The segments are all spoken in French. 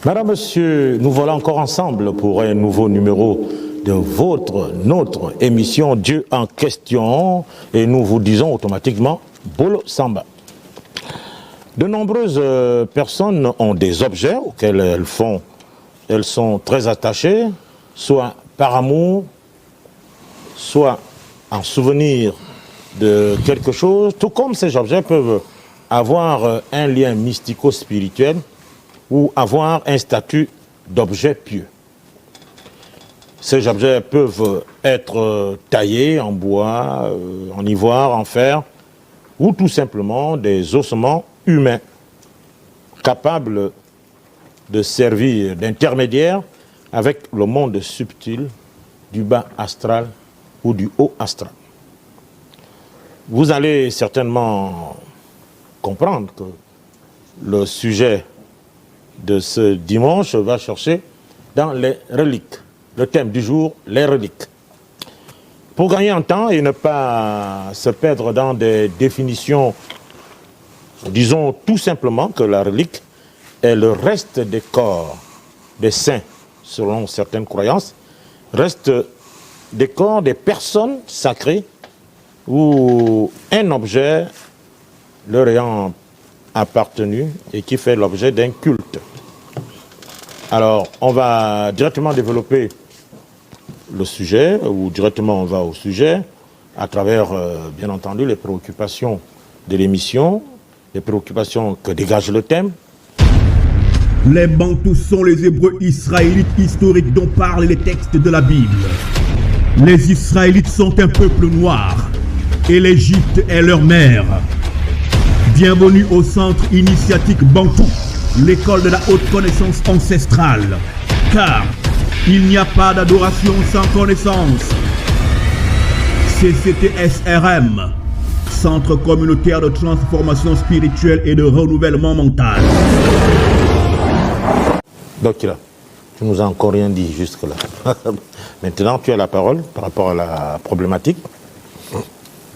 Madame, Monsieur, nous voilà encore ensemble pour un nouveau numéro de notre émission Dieu en question, et nous vous disons automatiquement Bolo Samba. De nombreuses personnes ont des objets auxquels elles sont très attachées, soit par amour, soit en souvenir de quelque chose, tout comme ces objets peuvent avoir un lien mystico-spirituel ou avoir un statut d'objet pieux. Ces objets peuvent être taillés en bois, en ivoire, en fer, ou tout simplement des ossements humains, capables de servir d'intermédiaire avec le monde subtil du bas astral ou du haut astral. Vous allez certainement comprendre que le sujet de ce dimanche va chercher dans les reliques. Le thème du jour, les reliques. Pour gagner en temps et ne pas se perdre dans des définitions, disons tout simplement que la relique est le reste des corps des saints, selon certaines croyances, reste des corps des personnes sacrées ou un objet leur ayant appartenu et qui fait l'objet d'un culte. Alors, on va directement développer le sujet, ou directement on va au sujet, à travers, bien entendu, les préoccupations de l'émission, les préoccupations que dégage le thème. Les Bantous sont les Hébreux israélites historiques dont parlent les textes de la Bible. Les Israélites sont un peuple noir et l'Égypte est leur mère. Bienvenue au centre initiatique Bantou, l'école de la haute connaissance ancestrale. Car il n'y a pas d'adoration sans connaissance. CCTSRM, Centre communautaire de transformation spirituelle et de renouvellement mental. Donc là, tu nous as encore rien dit jusque-là. Maintenant, tu as la parole par rapport à la problématique.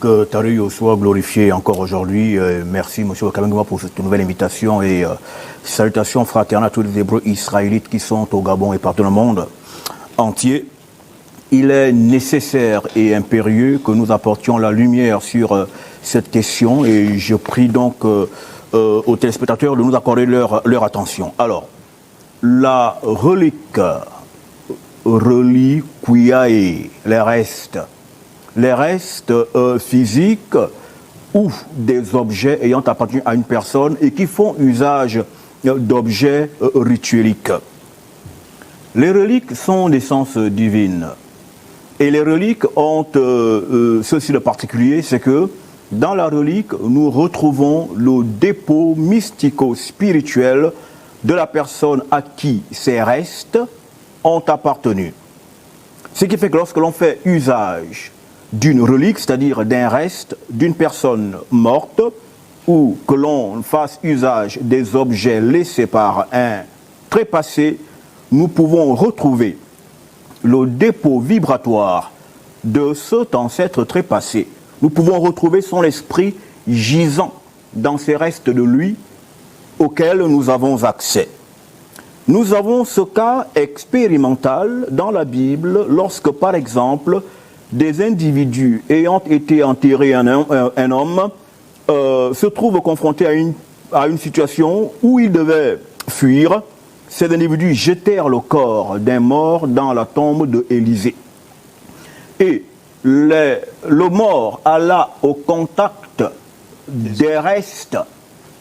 Que Taruyo soit glorifié encore aujourd'hui. Merci, M. Wakamenguma, pour cette nouvelle invitation et salutations fraternelles à tous les Hébreux israélites qui sont au Gabon et partout dans le monde entier. Il est nécessaire et impérieux que nous apportions la lumière sur cette question et je prie donc aux téléspectateurs de nous accorder leur attention. Alors, la relique, reliquiae, les restes physiques ou des objets ayant appartenu à une personne et qui font usage d'objets ritueliques. Les reliques sont d'essence divine. Et les reliques ont ceci de particulier, c'est que dans la relique, nous retrouvons le dépôt mystico-spirituel de la personne à qui ces restes ont appartenu. Ce qui fait que lorsque l'on fait usage d'une relique, c'est-à-dire d'un reste d'une personne morte, ou que l'on fasse usage des objets laissés par un trépassé, nous pouvons retrouver le dépôt vibratoire de cet ancêtre trépassé. Nous pouvons retrouver son esprit gisant dans ces restes de lui auxquels nous avons accès. Nous avons ce cas expérimental dans la Bible lorsque, par exemple, des individus ayant été enterrés un homme se trouvent confrontés à une situation où ils devaient fuir. Ces individus jetèrent le corps d'un mort dans la tombe de Élisée. Et le mort alla au contact des restes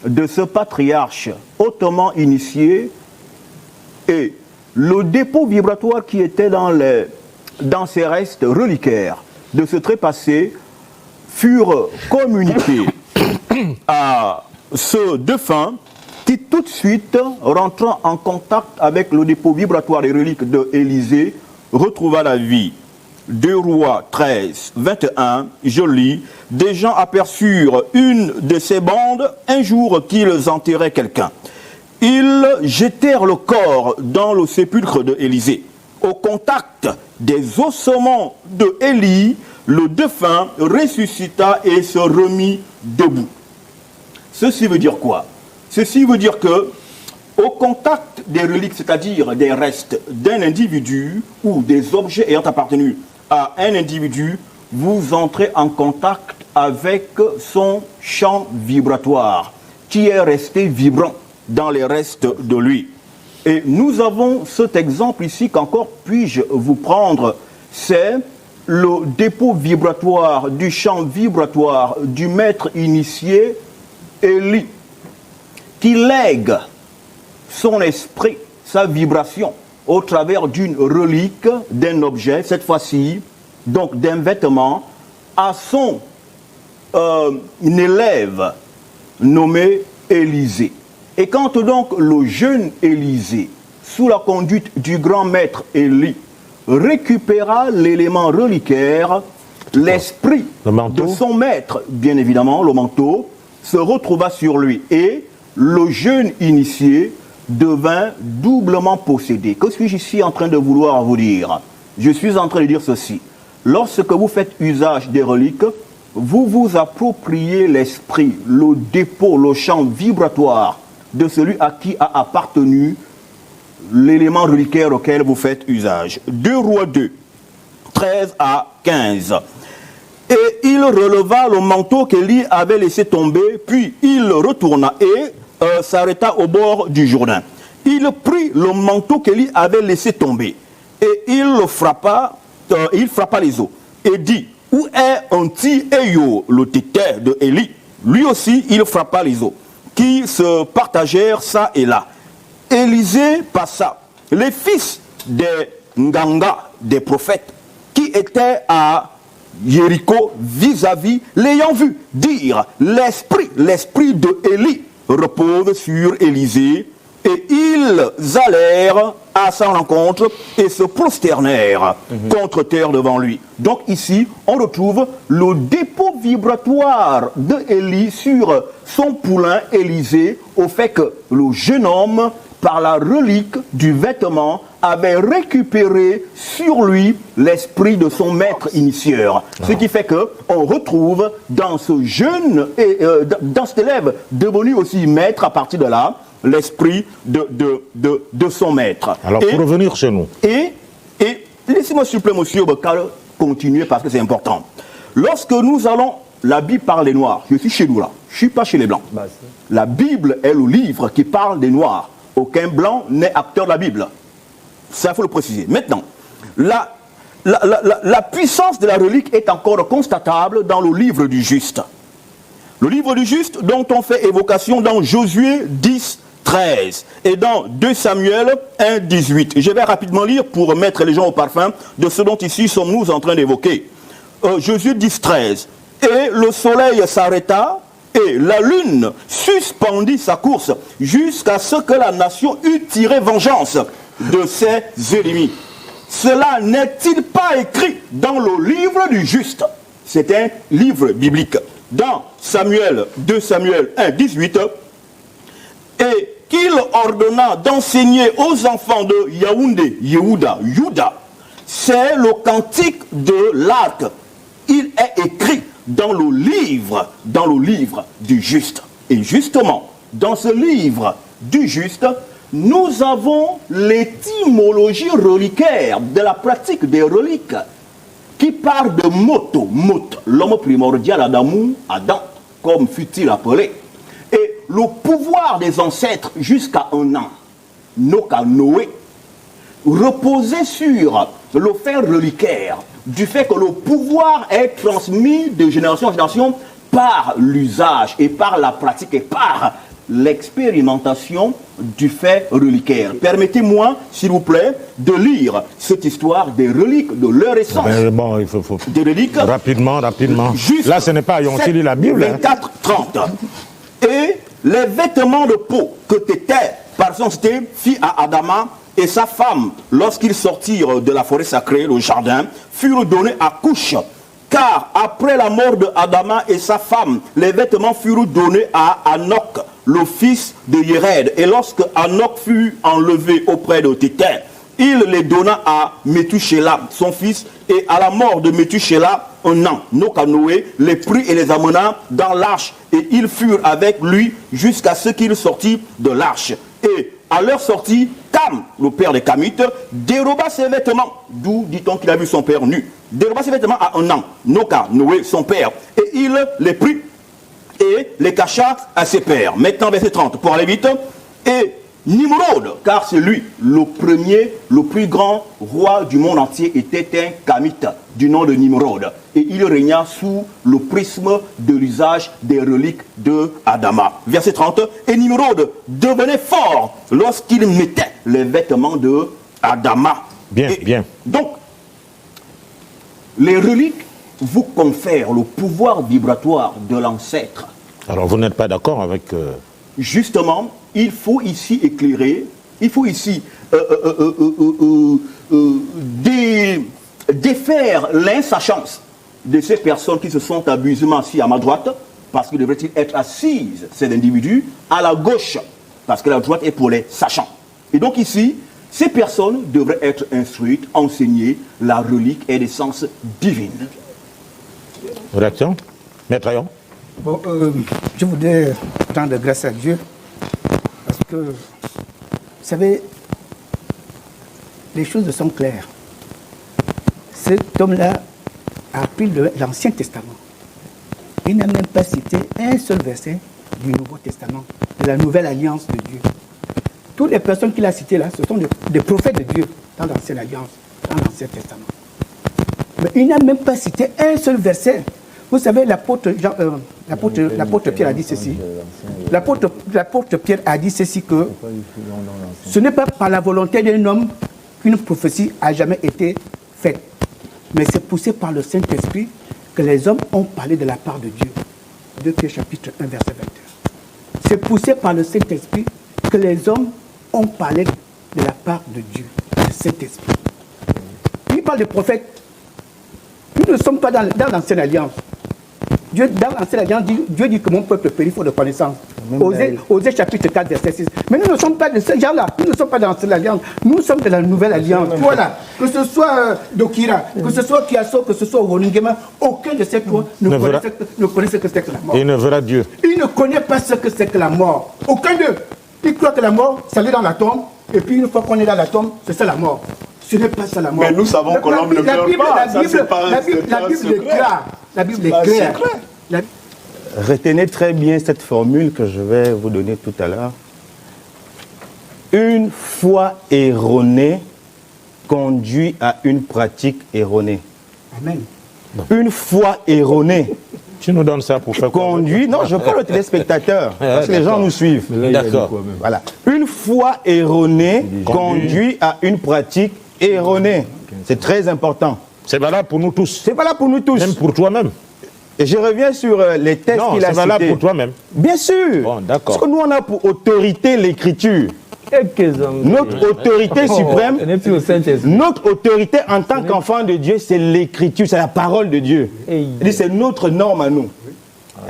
de ce patriarche hautement initié et le dépôt vibratoire qui était dans ces restes reliquaires de ce trépassé furent communiqués à ce défunt qui tout de suite, rentrant en contact avec le dépôt vibratoire des reliques de Élisée, retrouva la vie. 2 Rois 13, 21, je lis, des gens aperçurent une de ces bandes un jour qu'ils enterraient quelqu'un. Ils jetèrent le corps dans le sépulcre de Élisée. Au contact des ossements de Élie, le défunt ressuscita et se remit debout. Ceci veut dire quoi? Ceci veut dire que Au contact des reliques, c'est-à-dire des restes d'un individu ou des objets ayant appartenu à un individu, vous entrez en contact avec son champ vibratoire qui est resté vibrant dans les restes de lui. Et nous avons cet exemple ici qu'encore puis-je vous prendre, c'est le dépôt vibratoire du champ vibratoire du maître initié Élie, qui lègue son esprit, sa vibration, au travers d'une relique, d'un objet, cette fois-ci, donc d'un vêtement, à son élève nommé Élisée. Et quand donc le jeune Élisée, sous la conduite du grand maître Élie, récupéra l'élément reliquaire, l'esprit de son maître, bien évidemment, le manteau, se retrouva sur lui. Et le jeune initié devint doublement possédé. Que suis-je ici en train de vouloir vous dire? Je suis en train de dire ceci. Lorsque vous faites usage des reliques, vous vous appropriez l'esprit, le dépôt, le champ vibratoire de celui à qui a appartenu l'élément reliquaire auquel vous faites usage. 2 Rois 2, 13 à 15. Et il releva le manteau qu'Élie avait laissé tomber, puis il retourna et s'arrêta au bord du Jourdain. Il prit le manteau qu'Élie avait laissé tomber et il frappa les eaux et dit: où est Anti-Eyo, le téter de Élie? Lui aussi, il frappa les eaux, qui se partagèrent ça et là. Élisée passa. Les fils des Nganga, des prophètes, qui étaient à Jéricho vis-à-vis, l'ayant vu, dire: l'esprit de Élie repose sur Élisée. Et ils allèrent à sa rencontre et se prosternèrent contre terre devant lui. Donc ici, on retrouve le dépôt vibratoire de Élie sur son poulain Élisée, au fait que le jeune homme, par la relique du vêtement, avait récupéré sur lui l'esprit de son maître initieur. Ce qui fait qu'on retrouve dans ce jeune, dans cet élève devenu aussi maître à partir de là, l'esprit de son maître. Alors, pour revenir chez nous. Et laissez-moi s'il vous plaît, monsieur Bokal, continuer parce que c'est important. Lorsque nous allons, la Bible parle des Noirs. Je suis chez nous là, je ne suis pas chez les Blancs. La Bible est le livre qui parle des Noirs. Aucun Blanc n'est acteur de la Bible. Ça, il faut le préciser. Maintenant, la puissance de la relique est encore constatable dans le livre du Juste. Le livre du Juste dont on fait évocation dans Josué 10, 13 et dans 2 Samuel 1, 18. Je vais rapidement lire pour mettre les gens au parfum de ce dont ici sommes-nous en train d'évoquer. Josué 10, 13. Et le soleil s'arrêta et la lune suspendit sa course jusqu'à ce que la nation eût tiré vengeance de ses ennemis. Cela n'est-il pas écrit dans le livre du Juste? C'est un livre biblique. Dans Samuel 2 Samuel 1, 18, et qu'il ordonna d'enseigner aux enfants de Yaoundé, Yehuda, c'est le cantique de l'arc. Il est écrit dans le livre du Juste. Et justement, dans ce livre du Juste, nous avons l'étymologie reliquaire de la pratique des reliques qui parle de Moto, l'homme primordial Adam, comme fut-il appelé. Et le pouvoir des ancêtres jusqu'à un an, Noé, reposait sur le fait reliquaire, du fait que le pouvoir est transmis de génération en génération par l'usage et par la pratique et par l'expérimentation du fait reliquaire. Permettez-moi, s'il vous plaît, de lire cette histoire des reliques, de leur essence. Bon, il faut des reliques. Rapidement. Là, ce n'est pas Yonti lit la Bible. 24, 30. Et les vêtements de peau que Téter, par son cité, fit à Adama et sa femme, lorsqu'ils sortirent de la forêt sacrée, le jardin, furent donnés à Couche. Car après la mort de Adama et sa femme, les vêtements furent donnés à Hanok, le fils de Yéred. Et lorsque Hanok fut enlevé auprès de Téter, il les donna à Métuchéla, son fils, et à la mort de Métuchéla, un an, Noé les prit et les amena dans l'arche, et ils furent avec lui jusqu'à ce qu'il sortit de l'arche. Et À leur sortie, Cam, le père des Camites, déroba ses vêtements. D'où dit-on qu'il a vu son père nu. Déroba ses vêtements à un an. Noka, Noé, son père. Et il les prit et les cacha à ses pères. Maintenant, verset 30, pour aller vite. Et Nimrod, car c'est lui, le premier, le plus grand roi du monde entier, était un Kamite du nom de Nimrod. Et il régna sous le prisme de l'usage des reliques de Adama. Verset 30. Et Nimrod devenait fort lorsqu'il mettait les vêtements de Adama. Bien, Et bien. donc, les reliques vous confèrent le pouvoir vibratoire de l'ancêtre. Alors vous n'êtes pas d'accord avec... Justement, il faut ici éclairer, il faut ici défaire l'insachance de ces personnes qui se sont abusément assis à ma droite, parce que devraient-ils être assises, ces individus, à la gauche, parce que la droite est pour les sachants. Et donc ici, ces personnes devraient être instruites, enseignées, la relique et l'essence divine. Réaction? Maître Ayon? Bon, je voudrais rendre grâce à Dieu parce que, vous savez, les choses sont claires. Cet homme-là a pris l'Ancien Testament. Il n'a même pas cité un seul verset du Nouveau Testament, de la Nouvelle Alliance de Dieu. Toutes les personnes qu'il a citées là, ce sont des prophètes de Dieu dans l'Ancienne Alliance, dans l'Ancien Testament. Mais il n'a même pas cité un seul verset. Vous savez, l'apôtre Pierre a dit ceci. L'apôtre Pierre a dit ceci que ce n'est pas par la volonté d'un homme qu'une prophétie a jamais été faite, mais c'est poussé par le Saint-Esprit que les hommes ont parlé de la part de Dieu. 2 Pierre chapitre 1 verset 21. C'est poussé par le Saint-Esprit que les hommes ont parlé de la part de Dieu, le Saint-Esprit. Il parle des prophètes. Nous ne sommes pas dans l'Ancienne Alliance. Dieu, dans l'Ancienne Alliance, Dieu dit que mon peuple périt faute de connaissance. Osée chapitre 4, verset 6. Mais nous ne sommes pas de ce genre-là. Nous ne sommes pas dans l'Ancienne Alliance. Nous sommes de la Nouvelle Alliance. Voilà. Que ce soit Dokira, que ce soit Kiaso, que ce soit Roningema, aucun de ces trois ne connaît ce que c'est que la mort. Et il ne verra Dieu. Il ne connaît pas ce que c'est que la mort. Aucun d'eux. Il croit que la mort, ça allait dans la tombe. Et puis une fois qu'on est dans la tombe, c'est ça la mort. Ce n'est pas ça la mort. Mais nous savons que l'homme ne meurt pas. La Bible est claire. La Bible est claire. Retenez très bien cette formule que je vais vous donner tout à l'heure. Une foi erronée conduit à une pratique erronée. Amen. Une foi erronée Tu nous donnes ça pour faire quoi? conduit... Non, je parle aux téléspectateurs, parce que les gens nous suivent. D'accord. Voilà. Une foi erronée conduit à une pratique erronée. C'est très important. C'est valable pour nous tous. C'est pas là pour nous tous. Même pour toi-même. Et je reviens sur les textes Non, qu'il a c'est valable cités. pour toi-même. Bien sûr. Bon, d'accord. Parce que nous, on a pour autorité l'écriture. Notre autorité suprême, notre autorité en tant qu'enfant de Dieu, c'est l'écriture, c'est la parole de Dieu. C'est notre norme à nous.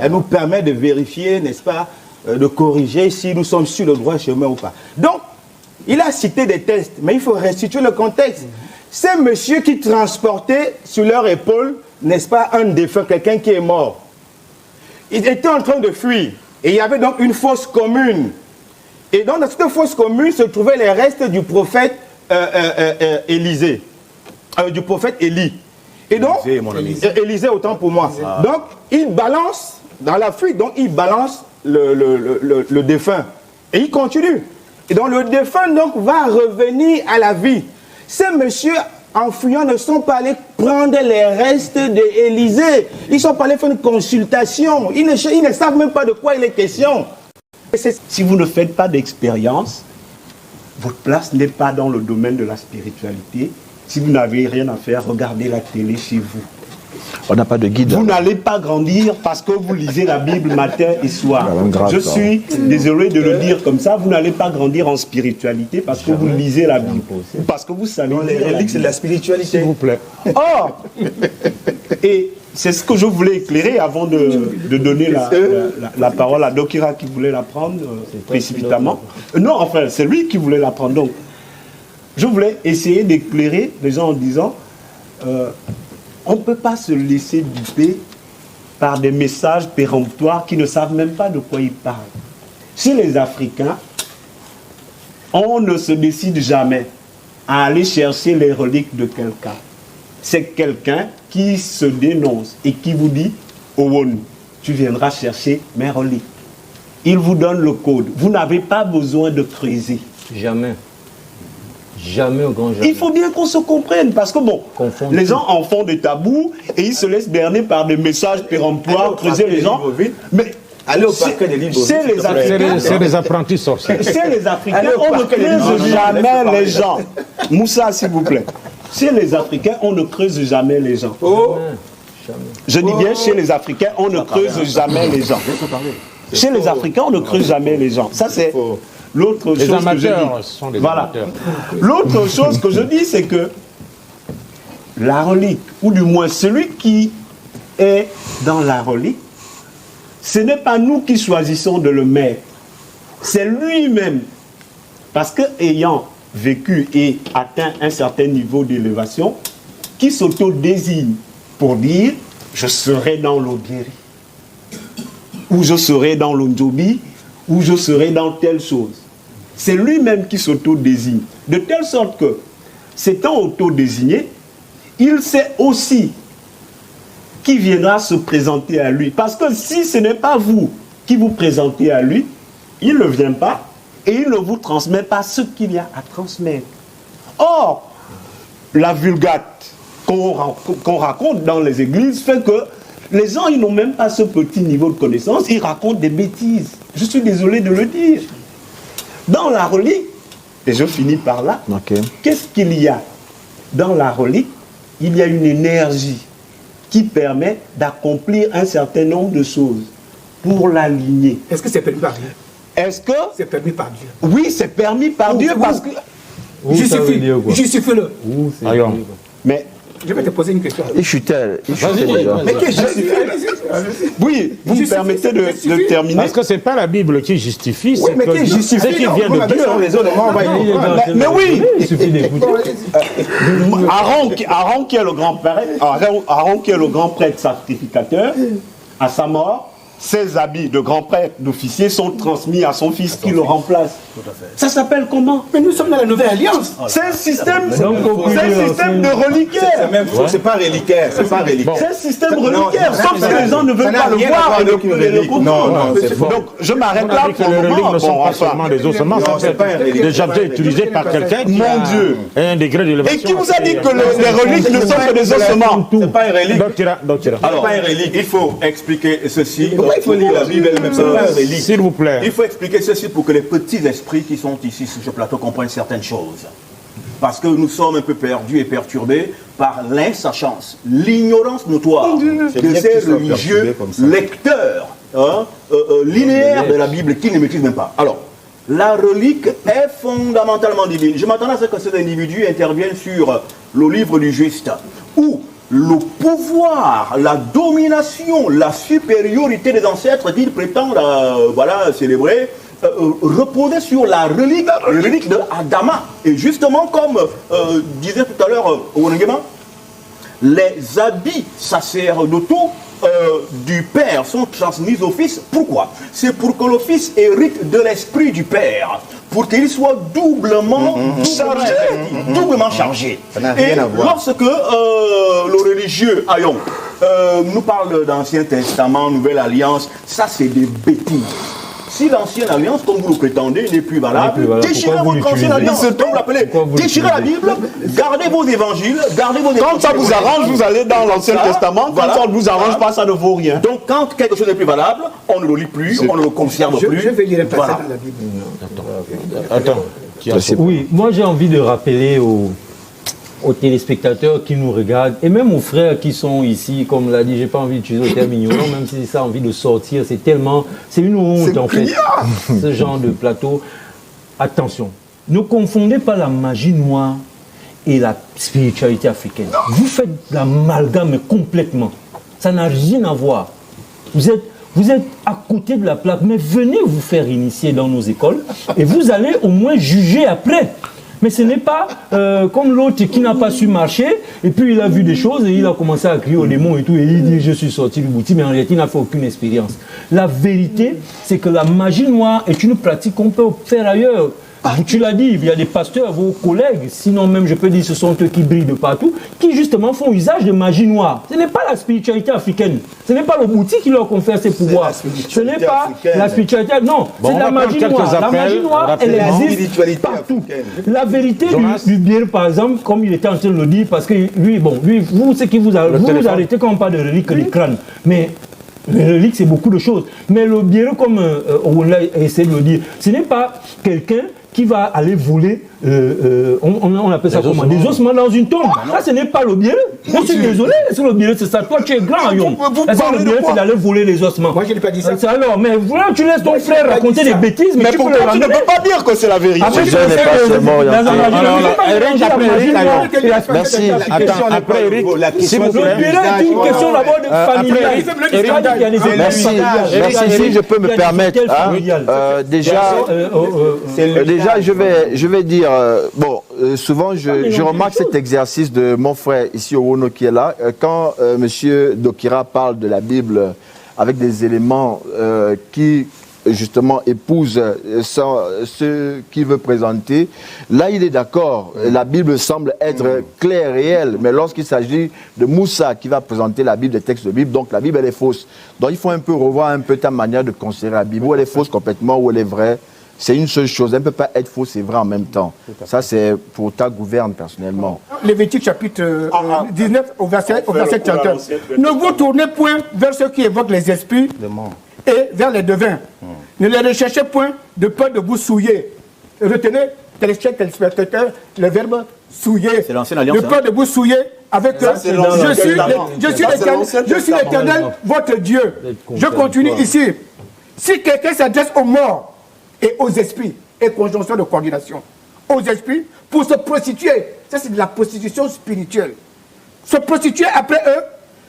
Elle nous permet de vérifier, n'est-ce pas, de corriger si nous sommes sur le droit chemin ou pas. Donc, il a cité des textes, mais il faut restituer le contexte. C'est monsieur qui transportait sur leur épaule, n'est-ce pas, un défunt, quelqu'un qui est mort. Il était en train de fuir. Et il y avait donc une fosse commune. Et donc, dans cette fosse commune se trouvaient les restes du prophète Élisée. Du prophète Élie. Et donc, Élisée, autant pour moi. Ah. Donc, il balance, dans la fuite, donc il balance le défunt. Et il continue. Et donc, le défunt donc, va revenir à la vie. Ces messieurs, en fuyant, ne sont pas allés prendre les restes d'Élisée. Ils sont pas allés faire une consultation. Ils ne savent même pas de quoi il est question. Si vous ne faites pas d'expérience, votre place n'est pas dans le domaine de la spiritualité. Si vous n'avez rien à faire, regardez la télé chez vous. On n'a pas de guide. Vous n'allez pas grandir parce que vous lisez la Bible matin et soir. Je suis désolé de le dire comme ça, vous n'allez pas grandir en spiritualité parce que vous lisez la Bible. Parce que vous savez Les reliques, c'est de la spiritualité. s'il vous plaît. Or, et c'est ce que je voulais éclairer avant de donner la parole à Dokira qui voulait la prendre précipitamment. Non, enfin, c'est lui qui voulait la prendre. Donc, je voulais essayer d'éclairer les gens en disant on ne peut pas se laisser duper par des messages péremptoires qui ne savent même pas de quoi ils parlent. Chez les Africains, on ne se décide jamais à aller chercher les reliques de quelqu'un. C'est quelqu'un qui se dénonce et qui vous dit « Owon, tu viendras chercher mes reliques ». Il vous donne le code. Vous n'avez pas besoin de creuser. Jamais. Jamais au grand jamais. Il faut bien qu'on se comprenne parce que bon, les gens en font des tabous et ils se laissent berner par des messages péremptoires, creuser les gens. Mais allez au parquet des livres. C'est les Africains. C'est des apprentis sorciers. C'est les Africains. On ne creuse jamais les gens. Moussa, s'il vous plaît. Chez les Africains, on ne creuse jamais les gens. Oh. Je dis bien, chez les Africains, on ne creuse jamais les gens. Chez les Africains, on ne creuse jamais les gens. Ça, c'est l'autre chose que je dis. Sont des voilà. amateurs. L'autre chose que je dis, c'est que la relique, ou du moins celui qui est dans la relique, ce n'est pas nous qui choisissons de le mettre. C'est lui-même. Parce que ayant vécu et atteint un certain niveau d'élévation, qui s'auto-désigne pour dire « je serai dans l'Odiri » ou « je serai dans l'Ondjobi » ou « je serai dans telle chose ». C'est lui-même qui s'auto-désigne. De telle sorte que, s'étant auto-désigné, il sait aussi qui viendra se présenter à lui. Parce que si ce n'est pas vous qui vous présentez à lui, il ne vient pas et il ne vous transmet pas ce qu'il y a à transmettre. Or, la vulgate qu'on raconte dans les églises fait que les gens, ils n'ont même pas ce petit niveau de connaissance, ils racontent des bêtises. Je suis désolé de le dire. Dans la relique, et je finis par là, qu'est-ce qu'il y a? Dans la relique, il y a une énergie qui permet d'accomplir un certain nombre de choses pour l'aligner. Est-ce que c'est permis par Dieu? Est-ce que... C'est permis par Dieu. Oui, c'est permis par Dieu parce que... Justifie-le. Mais... Je vais te poser une question. Il chutait déjà. Mais que oui, vous me permettez de terminer. Parce que ce n'est pas la Bible qui justifie, oui, mais qui justifie ce qui vient de Dieu. Mais oui, il suffit d'écouter. Aaron qui est le grand prêtre, Aaron qui est le grand prêtre sacrificateur, à sa mort, ses habits de grand prêtre, d'officier sont transmis à son fils qui le remplace. Ça s'appelle comment? Mais nous sommes dans la nouvelle alliance. C'est un système de reliquaire. C'est pas reliquaire, c'est pas reliquaire. C'est un système reliquaire, sauf si les gens ne veulent pas le voir et le comprendre. Non, c'est faux. Donc je m'arrête là pour le moment. Ne sont pas seulement des ossements, ça peut être des objets utilisés par quelqu'un qui a un degré d'élévation. Et qui vous a dit que les reliques ne sont que des ossements? C'est pas un relique. Alors, pas un relique. Il faut expliquer ceci. Il faut lire la Bible elle-même. C'est pas un relique. s'il vous plaît. Il faut expliquer ceci pour que les petits esprits qui sont ici sur ce plateau comprennent certaines choses. Parce que nous sommes un peu perdus et perturbés par l'insachance, l'ignorance notoire de ces religieux lecteurs linéaires de la Bible qui ne maîtrisent même pas. Alors, la relique est fondamentalement divine. Je m'attendais à ce que ces individus interviennent sur le livre du juste, où le pouvoir, la domination, la supériorité des ancêtres qu'ils prétendent célébrer, reposait sur la relique de Adama. Et justement, comme disait tout à l'heure Onengema, les habits sacerdotaux du Père sont transmis au Fils. Pourquoi? C'est pour que le Fils hérite de l'esprit du Père, pour qu'il soit doublement chargé. Ça n'a rien à voir. Lorsque le religieux Ayon nous parle d'Ancien Testament, Nouvelle Alliance, ça c'est des bêtises. Si l'ancienne alliance, comme vous le prétendez, n'est plus valable, déchirez votre ancienne alliance, comme vous l'appelez. Déchirez la Bible, gardez vos évangiles, gardez vos évangiles. Quand ça vous arrange, vous allez dans l'Ancien Testament. Quand ça ne vous arrange pas, ça ne vaut rien. Donc quand quelque chose n'est plus valable, on ne le lit plus, on ne le conserve plus. Je vais lire un passage dans la Bible. Attends. Oui, moi j'ai envie de rappeler aux téléspectateurs qui nous regardent et même aux frères qui sont ici, comme l'a dit, j'ai pas envie d'utiliser le terme ignorant, même si ça a envie de sortir, c'est une honte en fait, ce genre de plateau. Attention, ne confondez pas la magie noire et la spiritualité africaine. Vous faites l'amalgame complètement, ça n'a rien à voir. Vous êtes à côté de la plaque, mais venez vous faire initier dans nos écoles et vous allez au moins juger après. Mais ce n'est pas comme l'autre qui n'a pas su marcher, et puis il a vu des choses, et il a commencé à crier au démon et tout, et il dit « je suis sorti du boutique », mais en réalité il n'a fait aucune expérience. La vérité, c'est que la magie noire est une pratique qu'on peut faire ailleurs. Tu l'as dit, il y a des pasteurs, vos collègues, sinon même je peux dire ce sont eux qui brillent de partout, qui justement font usage de magie noire. Ce n'est pas la spiritualité africaine, ce n'est pas le boutique qui leur confère ces pouvoirs. Ce n'est pas la spiritualité, non, c'est la magie noire. La magie noire, elle existe partout. La vérité du bien, par exemple, comme il était en train de le dire, parce que lui, vous, ce qui vous arrêtez quand on parle de reliques du crâne, mais les reliques, c'est beaucoup de choses. Mais le bien, comme on l'a essayé de le dire, ce n'est pas quelqu'un qui va aller voler, on appelle ça comment, des ossements dans une tombe. Ça, ce n'est pas le bien. Je suis désolé, c'est le bien, c'est ça. Toi, tu es grand, Yom. Le bien, c'est d'aller voler les ossements. Moi, je n'ai pas dit ça. Alors, mais voilà, tu laisses ton frère raconter des bêtises, mais pourquoi tu ne peux pas dire que c'est la vérité? Je n'ai pas seulement Merci. Attends, après Eric, s'il vous plaît. Le bien est une question d'abord de familiale. Merci, si je peux me permettre. Déjà, je vais dire, souvent je remarque cet exercice de mon frère ici au Wono qui est là. Quand M. Dokira parle de la Bible avec des éléments qui justement épousent ce qu'il veut présenter, là il est d'accord. La Bible semble être claire, réelle, mais lorsqu'il s'agit de Moussa qui va présenter la Bible, des textes de Bible, donc la Bible elle est fausse. Donc il faut un peu revoir un peu ta manière de considérer la Bible, où elle est fausse complètement, où elle est vraie. C'est une seule chose, elle ne peut pas être fausse et vraie en même temps. Ça, c'est pour ta gouverne personnellement. Lévitique chapitre 19 au verset 31. Ne vous tournez point vers ceux qui évoquent les esprits et vers les devins. Ne les recherchez point de peur de vous souiller. Retenez, téléspectateurs, le verbe souiller. C'est l'ancienne alliance. De peur de vous souiller avec eux. Je suis l'Éternel, votre Dieu. Je continue ici. Si quelqu'un s'adresse aux morts, et aux esprits, et conjonction de coordination, aux esprits, pour se prostituer. Ça, c'est de la prostitution spirituelle. Se prostituer après eux,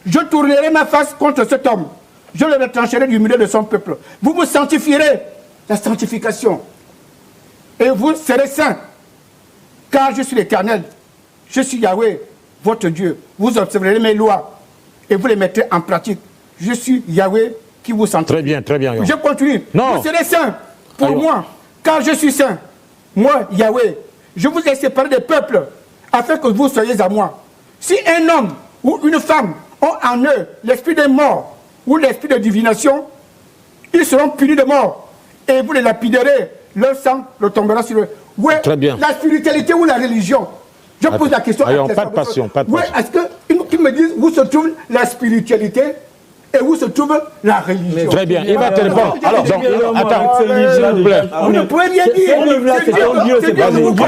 je tournerai ma face contre cet homme. Je le retrancherai du milieu de son peuple. Vous vous sanctifierez, la sanctification. Et vous serez saints, car je suis l'Éternel. Je suis Yahweh, votre Dieu. Vous observerez mes lois, et vous les mettrez en pratique. Je suis Yahweh qui vous sanctifie. Très bien. Je continue. Non. Vous serez saints. Pour moi, car je suis saint, moi, Yahweh, je vous ai séparé des peuples afin que vous soyez à moi. Si un homme ou une femme ont en eux l'esprit de mort ou l'esprit de divination, ils seront punis de mort et vous les lapiderez, leur sang retombera sur eux. Ouais, très bien. La spiritualité ou la religion? Je pose la question. Pas de passion. Est-ce qu'ils me disent où se trouve la spiritualité et où se trouve la religion? Très bien, il va te répondre. Alors, attends, s'il vous plaît. On ne peut rien dire. Ce livre-là, c'est ton Dieu, c'est pas mon Dieu.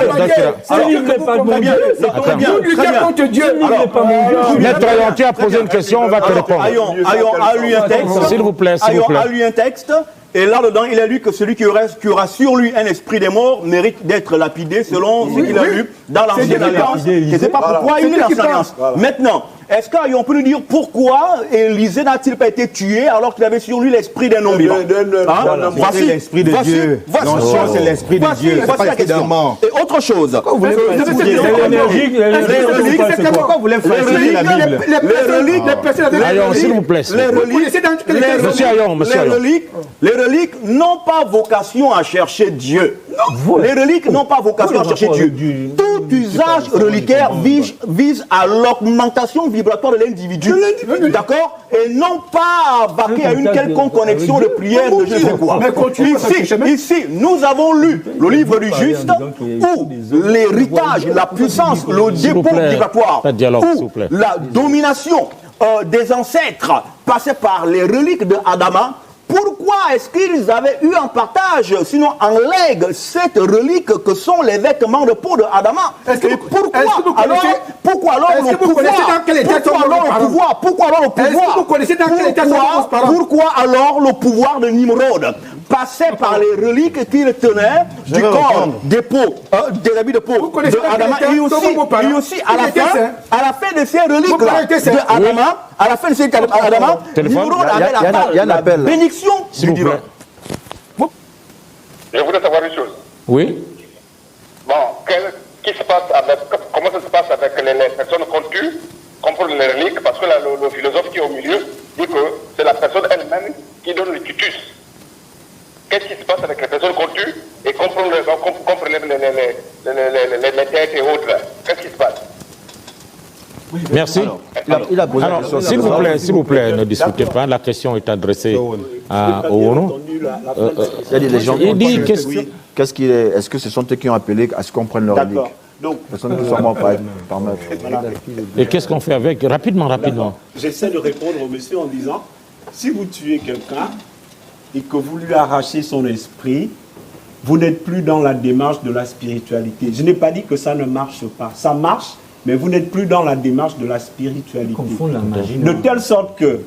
Ce livre n'est pas mon Dieu, c'est ton Dieu. Vous luttez contre Dieu. Ce livre n'est pas mon Dieu. Maître Lantier a posé une question, on va te répondre. Ayons à lui un texte. S'il vous plaît. Ayons à lui un texte. Et là-dedans, il a lu que celui qui aura sur lui un esprit des morts mérite d'être lapidé selon ce qu'il a lu dans l'ancienne alliance. Je ne sais pas pourquoi il est dans l'ancienne alliance. Maintenant, est-ce qu'on peut nous dire pourquoi Élisée n'a-t-il pas été tué alors qu'il avait sur lui l'esprit d'un homme vivant? Voici l'esprit de Dieu. Non, c'est l'esprit de Dieu. Voici la question. Et autre chose. Pourquoi vous voulez falsifier la Bible? S'il vous plaît. Les reliques n'ont pas vocation à chercher Dieu. Les reliques n'ont pas vocation à chercher Dieu. Tout usage reliquaire vise à l'augmentation vibratoire de l'individu. D'accord? Et non pas à vaquer à une quelconque connexion de prière de je ne sais quoi. Ici, nous avons lu le livre du juste où l'héritage, la puissance, le dépôt vibratoire, où la domination des ancêtres passait par les reliques de Adama. Pourquoi est-ce qu'ils avaient eu en partage, sinon en legs, cette relique que sont les vêtements de peau de Adama? Pourquoi alors le pouvoir de Nimrod passait par les reliques qu'il tenait du corps des peaux, des habits de peau de Adama, et aussi à la fin de ces reliques de Adama, à la fin de ces Adama, Nimrod avait la bénédiction du divin. Je voudrais savoir une chose. Oui. Bon, comment ça se passe avec les personnes qu'on tue, contre les reliques, parce que le philosophe qui est au milieu dit que c'est la personne elle-même qui donne le tutus. Qu'est-ce qui se passe avec les personnes qu'on tue et qu'on prend les têtes et autres. Qu'est-ce qui se passe? Merci. Il a posé la Alors, question. s'il vous plaît, ne discutez pas. La question est adressée à Owono. Il y a des gens Il dit est-ce que ce sont eux qui ont appelé à ce qu'on prenne leur relique? D'accord. Donc, Personne ne s'en va pas permettre. Et qu'est-ce qu'on fait avec? Rapidement. j'essaie de répondre au monsieur en disant, si vous tuez quelqu'un et que vous lui arrachez son esprit, vous n'êtes plus dans la démarche de la spiritualité. Je n'ai pas dit que ça ne marche pas. Ça marche, mais vous n'êtes plus dans la démarche de la spiritualité. Confondre la magie. De telle sorte que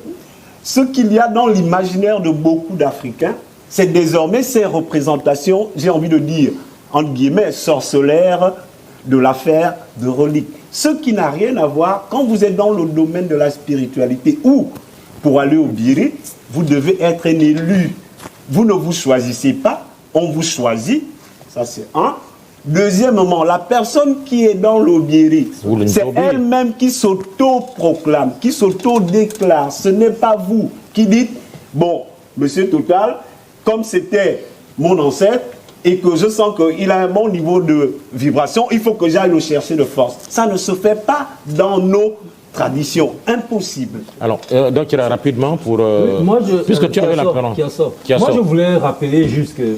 ce qu'il y a dans l'imaginaire de beaucoup d'Africains, c'est désormais ces représentations, j'ai envie de dire, entre guillemets, sorcelères de l'affaire de reliques. Ce qui n'a rien à voir quand vous êtes dans le domaine de la spiritualité où, pour aller au Biri, vous devez être un élu. Vous ne vous choisissez pas, on vous choisit. Ça, c'est un. Deuxièmement, la personne qui est dans le Biri, c'est elle-même qui s'auto-proclame, qui s'auto-déclare. Ce n'est pas vous qui dites, bon, monsieur Total, comme c'était mon ancêtre, et que je sens qu'il a un bon niveau de vibration, il faut que j'aille le chercher de force. Ça ne se fait pas dans nos traditions. Impossible. Alors, donc, rapidement, pour... puisque tu avais la parole. Moi, je voulais rappeler juste que...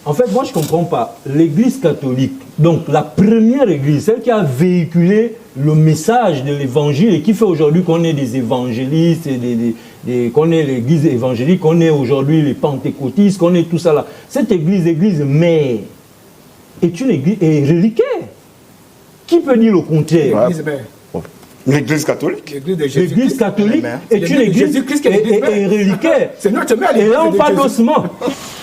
En fait, moi, je ne comprends pas. L'Église catholique, donc la première Église, celle qui a véhiculé le message de l'Évangile et qui fait aujourd'hui qu'on est des évangélistes, qu'on est l'Église évangélique, qu'on est aujourd'hui les pentecôtistes, qu'on est tout ça là. Cette Église mère, est une Église reliquaire. Qui peut dire le contraire? L'Église catholique. L'Église catholique est une Église reliquaire. C'est notre mère. Et là, on parle d'ossement.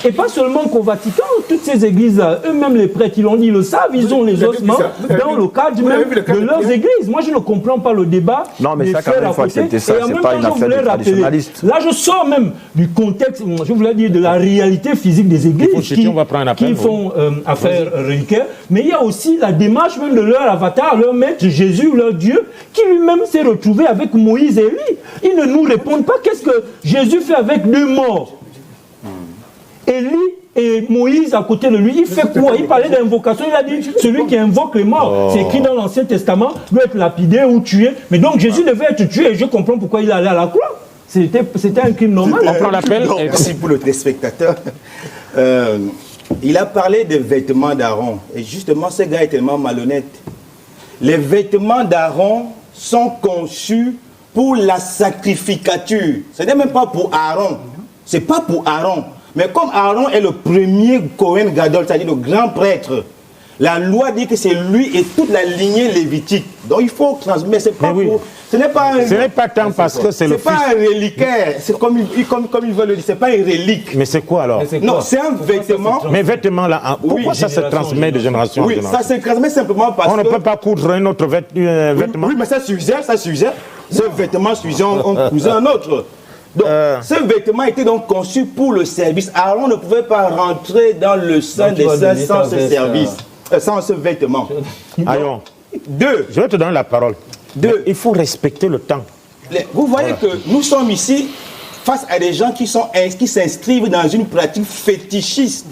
Et pas seulement qu'au Vatican, toutes ces églises-là, eux-mêmes les prêtres, ils le savent, ils ont les ossements dans le cadre même de leurs églises. Moi, je ne comprends pas le débat. Non, mais ça, quand même, il faut accepter ça. C'est pas une affaire de traditionnaliste. Là, je sors même du contexte, je voulais dire, de la réalité physique des églises qui font affaire reliquaire. Mais il y a aussi la démarche même de leur avatar, leur maître Jésus, leur Dieu, qui lui-même s'est retrouvé avec Moïse et Élie. Ils ne nous répondent pas qu'est-ce que Jésus fait avec deux morts. Élie et Moïse à côté de lui, il fait quoi? Il parlait d'invocation, il a dit celui qui invoque les morts. C'est écrit dans l'Ancien Testament, doit être lapidé ou tué. Mais donc Jésus devait être tué et je comprends pourquoi il allait à la croix. C'était un crime normal. On prend l'appel. Merci pour le téléspectateur. Il a parlé des vêtements d'Aaron. Et justement, ce gars est tellement malhonnête. Les vêtements d'Aaron sont conçus pour la sacrificature. Ce n'est même pas pour Aaron. Ce n'est pas pour Aaron. Mais comme Aaron est le premier Kohen Gadol, c'est-à-dire le grand prêtre, la loi dit que c'est lui et toute la lignée lévitique. Donc il faut transmettre. C'est pas pour... Ce n'est pas tant parce que c'est le fils. C'est pas un reliquaire. C'est comme ils veulent le dire. C'est pas une relique. Mais c'est quoi alors? Non, c'est un vêtement. Mais vêtements là, pourquoi ça se transmet de génération en génération? Oui, ça se transmet simplement parce que... On ne peut pas coudre un autre vêtement. Oui, mais ça suffisait. Ce vêtement suffisait, on cousait un autre. Donc, ce vêtement était donc conçu pour le service. Aaron ne pouvait pas rentrer dans le sein des saints sans ce service, sans ce vêtement. Allons. Deux. Je vais te donner la parole. Deux. Il faut respecter le temps. Vous voyez que nous sommes ici face à des gens qui s'inscrivent dans une pratique fétichiste.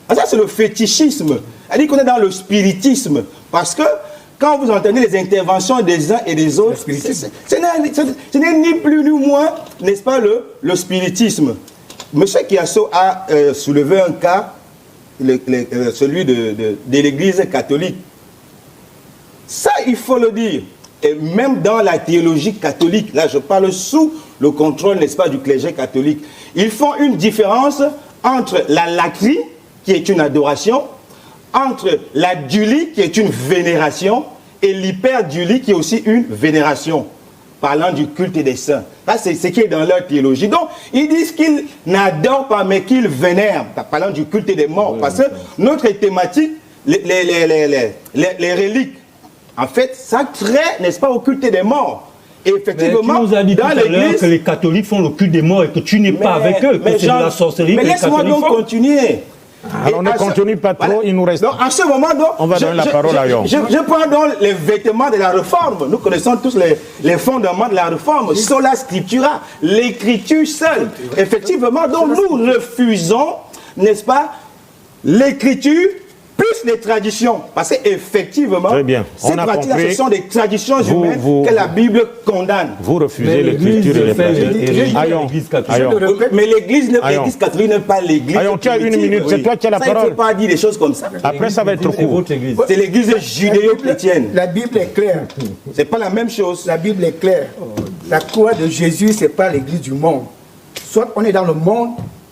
Ça, c'est le fétichisme. C'est-à-dire qu'on est dans le spiritisme. Parce que quand vous entendez les interventions des uns et des autres, ce n'est ni plus ni moins, n'est-ce pas, le spiritisme. Monsieur Kiasso a soulevé un cas, celui de l'Église catholique. Ça, il faut le dire. Et même dans la théologie catholique, là je parle sous le contrôle, n'est-ce pas, du clergé catholique, ils font une différence entre la latrie, qui est une adoration, entre la dulie, qui est une vénération, et l'hyperdulie, qui est aussi une vénération, parlant du culte des saints. Ça, c'est ce qui est dans leur théologie. Donc, ils disent qu'ils n'adorent pas, mais qu'ils vénèrent, parlant du culte des morts. Parce que notre thématique, les reliques, en fait, ça traite, n'est-ce pas, au culte des morts. Et effectivement, mais tu nous as dit dans l'église que les catholiques font le culte des morts et que tu n'es pas avec eux, que c'est de la sorcellerie. Mais laisse-moi donc continuer. Alors on ne continue pas trop, il nous reste. Donc, en ce moment, donc, on va donner la parole à Yon. Je prends donc les vêtements de la réforme. Nous connaissons tous les fondements de la réforme. Sola scriptura, l'écriture seule. Effectivement, donc nous refusons, n'est-ce pas, l'écriture plus les traditions. Parce qu'effectivement, ces pratiques-là, ce sont des traditions humaines que la Bible condamne. Vous refusez l'écriture et les pratiques. Mais l'Église catholique n'est pas l'Église. Tu as une minute, c'est toi qui as la parole. Il ne faut pas dire des choses comme ça. Après, ça va être court. C'est l'Église judéo-chrétienne. La Bible est claire. C'est pas la même chose. La Bible est claire. La croix de Jésus, c'est pas l'Église du monde. Soit on est dans le monde,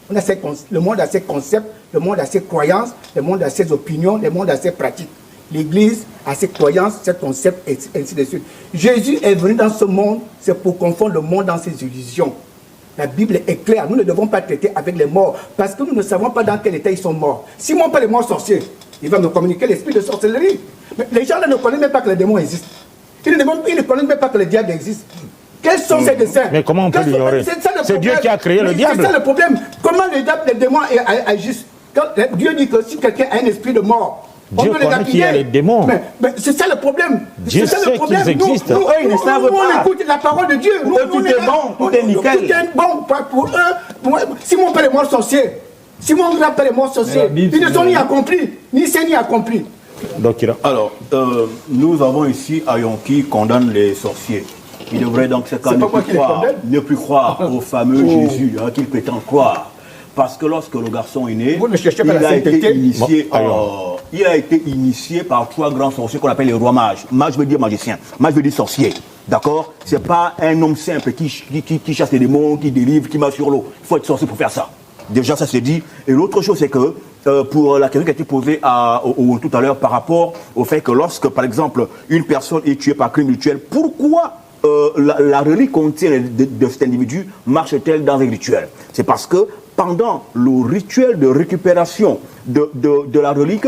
le monde a ses concepts, le monde a ses croyances, le monde a ses opinions, le monde a ses pratiques. L'Église a ses croyances, ses concepts, et ainsi de suite. Jésus est venu dans ce monde, c'est pour confondre le monde dans ses illusions. La Bible est claire, nous ne devons pas traiter avec les morts, parce que nous ne savons pas dans quel état ils sont morts. Si mon père est mort sorcier, il va me communiquer l'esprit de sorcellerie. Mais les gens là ne connaissent même pas que les démons existent. Ils ne connaissent même pas que le diable existe. Quels sont ces dessins? Mais comment on peut l'ignorer? C'est Dieu qui a créé le diable. C'est ça le problème. Comment les démons agissent? Dieu dit que si quelqu'un a un esprit de mort, on Dieu peut les connaît qui est les démons. Mais c'est ça le problème. Dieu sait qu'ils existent. Nous, on écoute la parole de Dieu. Tout est bon, tout est nickel. Tout est bon pour eux. Si mon père est mort sorcier, si mon grand-père est mort sorcier, ils ne sont ni accomplis, ni saints ni accomplis. Alors, nous avons ici Ayon qui condamne les sorciers. Il devrait donc ne plus croire au fameux Jésus qu'il prétend croire. Parce que lorsque le garçon est né, il a été initié par 3 grands sorciers qu'on appelle les rois mages. Mage veut dire magicien, mage veut dire sorcier. D'accord? C'est pas un homme simple qui chasse les démons, qui délivre, qui marche sur l'eau. Il faut être sorcier pour faire ça. Déjà, ça c'est dit. Et l'autre chose, c'est que pour la question qui a été posée tout à l'heure par rapport au fait que lorsque, par exemple, une personne est tuée par crime rituel, pourquoi la relique contienne de cet individu marche-t-elle dans un rituel? C'est parce que pendant le rituel de récupération de la relique,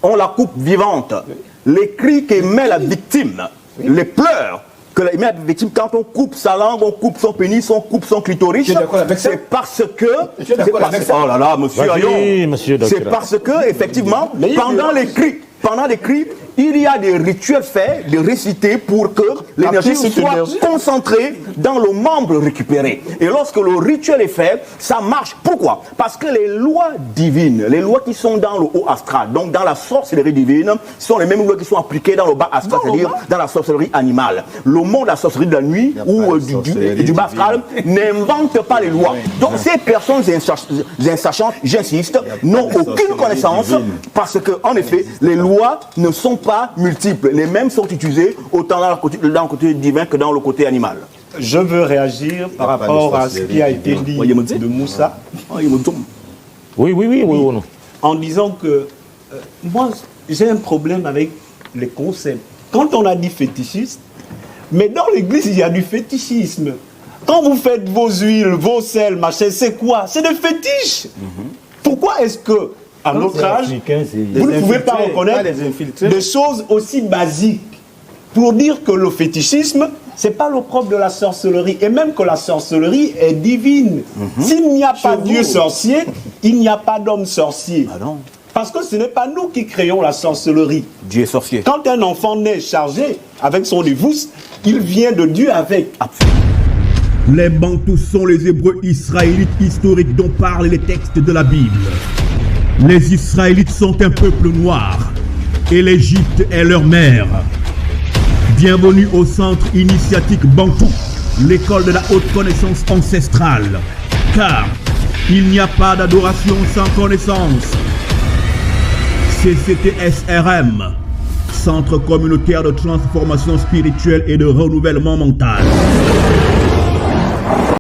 on la coupe vivante. Les cris qu'émet la victime, les pleurs que émet la victime, quand on coupe sa langue, on coupe son pénis, on coupe son clitoris, c'est parce que... Oh là là, monsieur Ayon, c'est parce que, effectivement, pendant les cris, il y a des rituels faits, des récités pour que l'énergie soit concentrée dans le membre récupéré. Et lorsque le rituel est fait, ça marche. Pourquoi? Parce que les lois divines, les lois qui sont dans le haut astral, donc dans la sorcellerie divine, sont les mêmes lois qui sont appliquées dans le bas astral, c'est-à-dire dans la sorcellerie animale. Le monde de la sorcellerie de la nuit ou du bas astral n'invente pas les lois. Donc ces personnes insachantes, j'insiste, n'ont aucune connaissance parce que, en effet, les lois ne sont pas multiples. Les mêmes sont utilisées autant dans le côté divin que dans le côté animal. Je veux réagir par rapport à ce qui a été dit de Moussa. Oui. En disant que moi, j'ai un problème avec les concepts. Quand on a dit fétichiste, mais dans l'église, il y a du fétichisme. Quand vous faites vos huiles, vos sels, machin, c'est quoi? C'est des fétiches. Pourquoi est-ce que à notre âge, vous ne pouvez pas reconnaître des choses aussi basiques pour dire que le fétichisme, ce n'est pas le propre de la sorcellerie, et même que la sorcellerie est divine. S'il n'y a pas Dieu sorcier, il n'y a pas d'homme sorcier. Parce que ce n'est pas nous qui créons la sorcellerie. Dieu est sorcier. Quand un enfant naît chargé avec son évousse, il vient de Dieu avec. Les Bantous sont les Hébreux israélites historiques dont parlent les textes de la Bible. Les Israélites sont un peuple noir et l'Égypte est leur mère. Bienvenue au centre initiatique Bantou, l'école de la haute connaissance ancestrale. Car il n'y a pas d'adoration sans connaissance. CCTSRM, Centre communautaire de transformation spirituelle et de renouvellement mental.